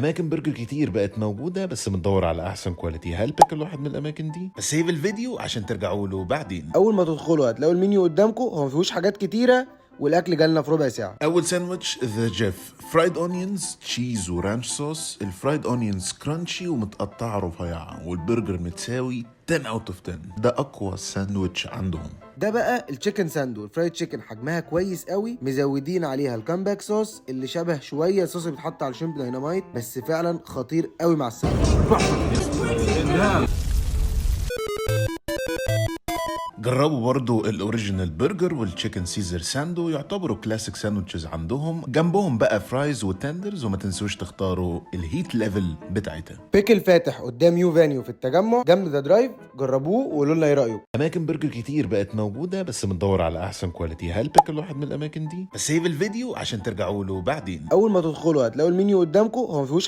اماكن برجر كتير بقت موجوده، بس بندور على احسن كواليتي. هل بيكل واحد من الاماكن دي؟ بس سيف الفيديو عشان ترجعوا له بعدين. اول ما تدخلوا هتلاقوا المنيو قدامكم، هو ما فيهوش حاجات كتيره والاكل جالنا في ربع ساعه. اول ساندوتش ذا جيف فرايد اونيونز تشيز ورانش صوص. الفرايد اونيونز كرانشي ومتقطعه رفيعه، والبرجر متساوي 10 اوت اوف 10. ده اقوى ساندوتش عندهم. ده بقى التشيكن ساندو، الفرايد تشيكن حجمها كويس قوي، مزودين عليها الكامباك صوص اللي شبه شويه الصوص اللي بيتحط على الشrimب دايناميت، بس فعلا خطير قوي مع الساندوتش. جربوا برضو الاوريجينال برجر والتشيكن سيزر ساندو، يعتبروا كلاسيك ساندوتشز عندهم. جنبهم بقى فرايز وتندرز، وما تنسوش تختاروا الهيت ليفل بتاعتها. بيكل فاتح قدام يو فانيو في التجمع جنب ذا درايف، جربوه وقولوا لنا ايه رايكم. اماكن برجر كتير بقت موجوده، بس بندور على احسن كواليتي. هل بيكل واحد من الاماكن دي؟ بس سيف الفيديو عشان ترجعوا له بعدين. اول ما تدخلوا هتلاقوا المنيو قدامكم، هو ما فيهوش